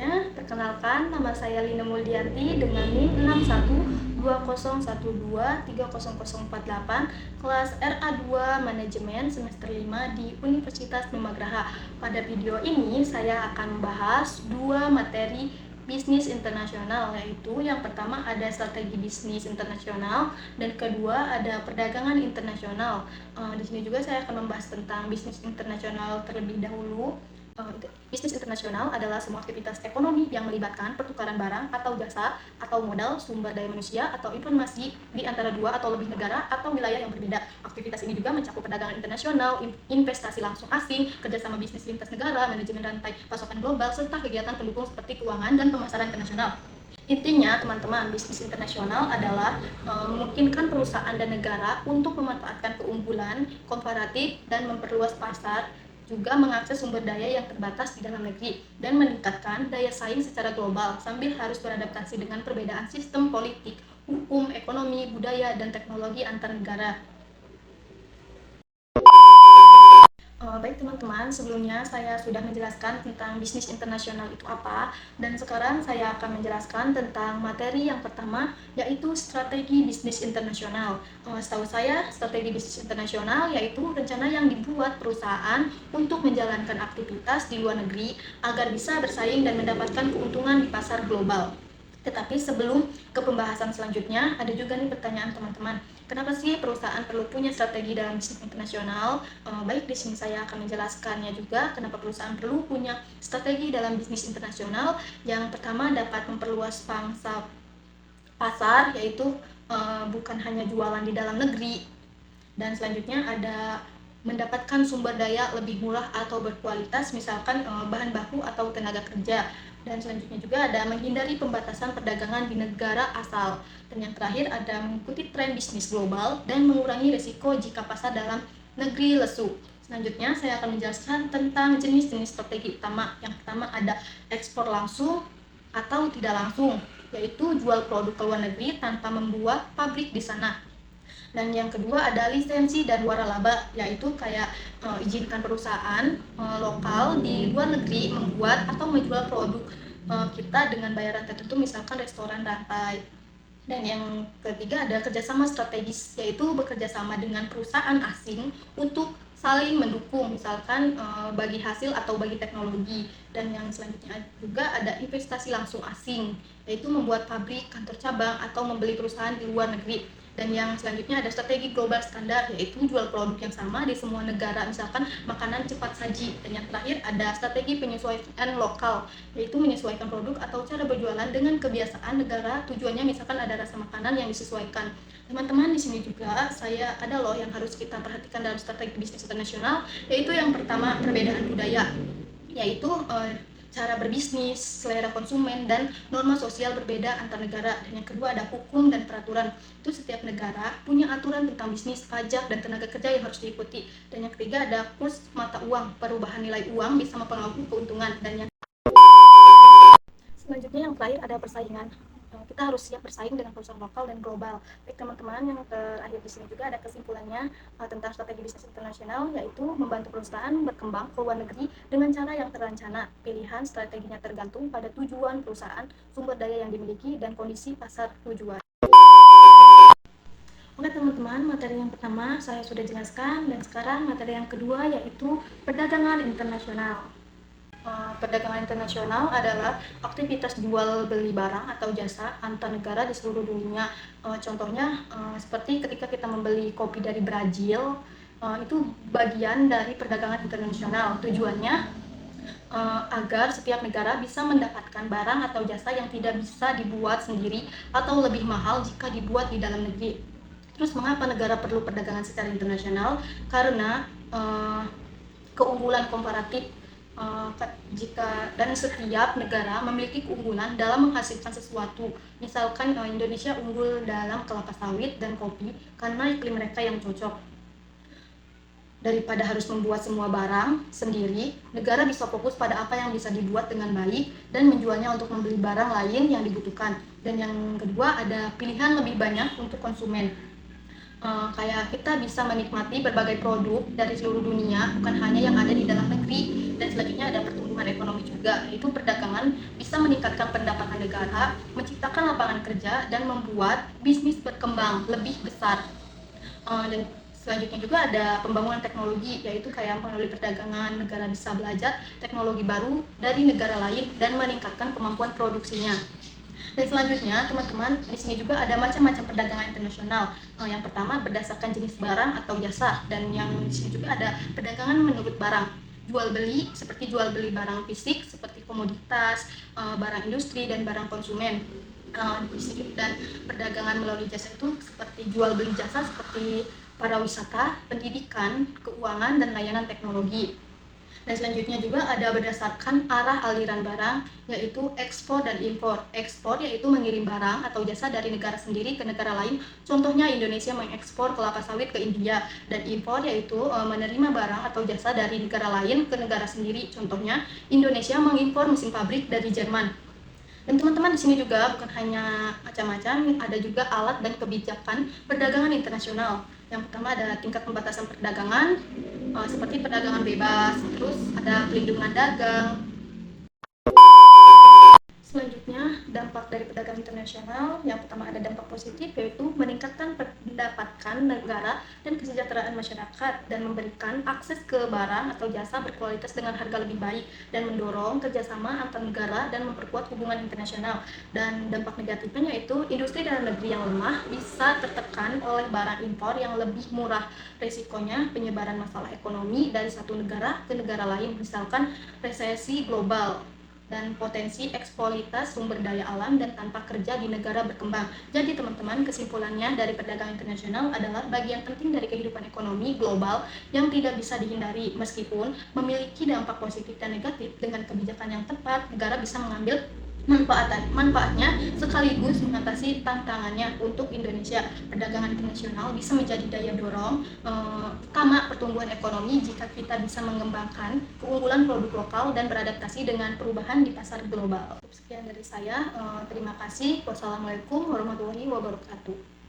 semuanya, perkenalkan nama saya Lina Muldianti dengan NIM 612012300048 kelas RA2 Manajemen semester 5 di Universitas Binagraha. Pada video ini saya akan membahas dua materi bisnis internasional, yaitu yang pertama ada strategi bisnis internasional dan kedua ada perdagangan internasional. Di sini juga saya akan membahas tentang bisnis internasional terlebih dahulu. Bisnis internasional adalah semua aktivitas ekonomi yang melibatkan pertukaran barang atau jasa atau modal, sumber daya manusia atau informasi di antara dua atau lebih negara atau wilayah yang berbeda. Aktivitas ini juga mencakup perdagangan internasional, investasi langsung asing, kerjasama bisnis lintas negara, manajemen rantai pasokan global, serta kegiatan pendukung seperti keuangan dan pemasaran internasional. Intinya, teman-teman, bisnis internasional adalah memungkinkan perusahaan dan negara untuk memanfaatkan keunggulan komparatif dan memperluas pasar, juga mengakses sumber daya yang terbatas di dalam negeri dan meningkatkan daya saing secara global sambil harus beradaptasi dengan perbedaan sistem politik, hukum, ekonomi, budaya, dan teknologi antar negara. Baik teman-teman, sebelumnya saya sudah menjelaskan tentang bisnis internasional itu apa, dan sekarang saya akan menjelaskan tentang materi yang pertama, yaitu strategi bisnis internasional. Setahu saya, strategi bisnis internasional yaitu rencana yang dibuat perusahaan untuk menjalankan aktivitas di luar negeri agar bisa bersaing dan mendapatkan keuntungan di pasar global. Tetapi sebelum ke pembahasan selanjutnya, ada juga nih pertanyaan teman-teman. Kenapa sih perusahaan perlu punya strategi dalam bisnis internasional? Baik, di sini saya akan menjelaskannya juga kenapa perusahaan perlu punya strategi dalam bisnis internasional. Yang pertama, dapat memperluas pangsa pasar, yaitu bukan hanya jualan di dalam negeri. Dan selanjutnya ada mendapatkan sumber daya lebih murah atau berkualitas, misalkan bahan baku atau tenaga kerja. Dan selanjutnya juga ada menghindari pembatasan perdagangan di negara asal. Dan yang terakhir ada mengikuti tren bisnis global dan mengurangi risiko jika pasar dalam negeri lesu. Selanjutnya saya akan menjelaskan tentang jenis-jenis strategi utama. Yang pertama ada ekspor langsung atau tidak langsung, yaitu jual produk ke luar negeri tanpa membuat pabrik di sana. Dan yang kedua ada lisensi dan waralaba, yaitu kayak izinkan perusahaan lokal di luar negeri membuat atau menjual produk kita dengan bayaran tertentu, misalkan restoran rantai. Dan yang ketiga ada kerjasama strategis, yaitu bekerjasama dengan perusahaan asing untuk saling mendukung, misalkan bagi hasil atau bagi teknologi. Dan yang selanjutnya juga ada investasi langsung asing, yaitu membuat pabrik, kantor cabang, atau membeli perusahaan di luar negeri. Dan yang selanjutnya ada strategi global standar, yaitu jual produk yang sama di semua negara, misalkan makanan cepat saji. Dan yang terakhir ada strategi penyesuaian lokal, yaitu menyesuaikan produk atau cara berjualan dengan kebiasaan negara, tujuannya misalkan ada rasa makanan yang disesuaikan. Teman-teman, di sini juga saya ada loh yang harus kita perhatikan dalam strategi bisnis internasional, yaitu yang pertama perbedaan budaya, yaitu cara berbisnis, selera konsumen, dan norma sosial berbeda antar negara. Dan yang kedua ada hukum dan peraturan. Itu setiap negara punya aturan tentang bisnis, pajak, dan tenaga kerja yang harus diikuti. Dan yang ketiga ada kurs mata uang, perubahan nilai uang bisa mempengaruhi keuntungan. Dan yang selanjutnya yang terakhir ada persaingan. Kita harus siap bersaing dengan perusahaan lokal dan global. Baik teman-teman, yang terakhir di sini juga ada kesimpulannya tentang strategi bisnis internasional, yaitu membantu perusahaan berkembang ke luar negeri dengan cara yang terencana. Pilihan strateginya tergantung pada tujuan perusahaan, sumber daya yang dimiliki, dan kondisi pasar tujuan. Oke teman-teman, materi yang pertama saya sudah jelaskan, dan sekarang materi yang kedua yaitu perdagangan internasional. Perdagangan internasional adalah aktivitas jual beli barang atau jasa antar negara di seluruh dunia. Contohnya seperti ketika kita membeli kopi dari Brazil, itu bagian dari perdagangan internasional. Tujuannya agar setiap negara bisa mendapatkan barang atau jasa yang tidak bisa dibuat sendiri atau lebih mahal jika dibuat di dalam negeri. Terus mengapa negara perlu perdagangan secara internasional? Karena keunggulan komparatif, dan setiap negara memiliki keunggulan dalam menghasilkan sesuatu. Misalkan Indonesia unggul dalam kelapa sawit dan kopi karena iklim mereka yang cocok. Daripada harus membuat semua barang sendiri, negara bisa fokus pada apa yang bisa dibuat dengan baik dan menjualnya untuk membeli barang lain yang dibutuhkan. Dan yang kedua ada pilihan lebih banyak untuk konsumen. Kayak kita bisa menikmati berbagai produk dari seluruh dunia, bukan hanya yang ada di dalam negeri. Dan selanjutnya ada pertumbuhan ekonomi juga, yaitu perdagangan bisa bisa meningkatkan pendapatan negara, menciptakan lapangan kerja, dan membuat bisnis berkembang lebih besar. Dan selanjutnya juga ada pembangunan teknologi, yaitu kayak melalui perdagangan negara bisa belajar teknologi baru dari negara lain dan meningkatkan kemampuan produksinya. Dan selanjutnya, teman-teman, di sini juga ada macam-macam perdagangan internasional. Yang pertama berdasarkan jenis barang atau jasa, dan yang di sini juga ada perdagangan menurut barang. Jual beli seperti jual beli barang fisik seperti komoditas, barang industri dan barang konsumen. Di sini dan perdagangan melalui jasa itu seperti jual beli jasa seperti pariwisata, pendidikan, keuangan dan layanan teknologi. Dan selanjutnya juga ada berdasarkan arah aliran barang, yaitu ekspor dan impor. Ekspor yaitu mengirim barang atau jasa dari negara sendiri ke negara lain. Contohnya Indonesia mengekspor kelapa sawit ke India. Dan impor yaitu menerima barang atau jasa dari negara lain ke negara sendiri. Contohnya Indonesia mengimpor mesin pabrik dari Jerman. Dan teman-teman, di sini juga bukan hanya macam-macam, ada juga alat dan kebijakan perdagangan internasional. Yang pertama ada tingkat pembatasan perdagangan, seperti perdagangan bebas, terus ada pelindungan dagang. Selanjutnya, dampak dari perdagangan internasional. Yang pertama ada dampak positif, yaitu meningkatkan pendapatan negara dan kesejahteraan masyarakat, dan memberikan akses ke barang atau jasa berkualitas dengan harga lebih baik, dan mendorong kerjasama antar negara dan memperkuat hubungan internasional. Dan dampak negatifnya yaitu industri dalam negeri yang lemah bisa tertekan oleh barang impor yang lebih murah. Resikonya penyebaran masalah ekonomi dari satu negara ke negara lain, misalkan resesi global, dan potensi eksploitasi sumber daya alam dan tanpa kerja di negara berkembang. Jadi teman-teman, kesimpulannya dari perdagangan internasional adalah bagian penting dari kehidupan ekonomi global yang tidak bisa dihindari. Meskipun memiliki dampak positif dan negatif, dengan kebijakan yang tepat, negara bisa mengambil manfaatnya sekaligus mengatasi tantangannya. Untuk Indonesia, perdagangan internasional bisa menjadi daya dorong utama pertumbuhan ekonomi jika kita bisa mengembangkan keunggulan produk lokal dan beradaptasi dengan perubahan di pasar global. Sekian dari saya, terima kasih. Wassalamualaikum warahmatullahi wabarakatuh.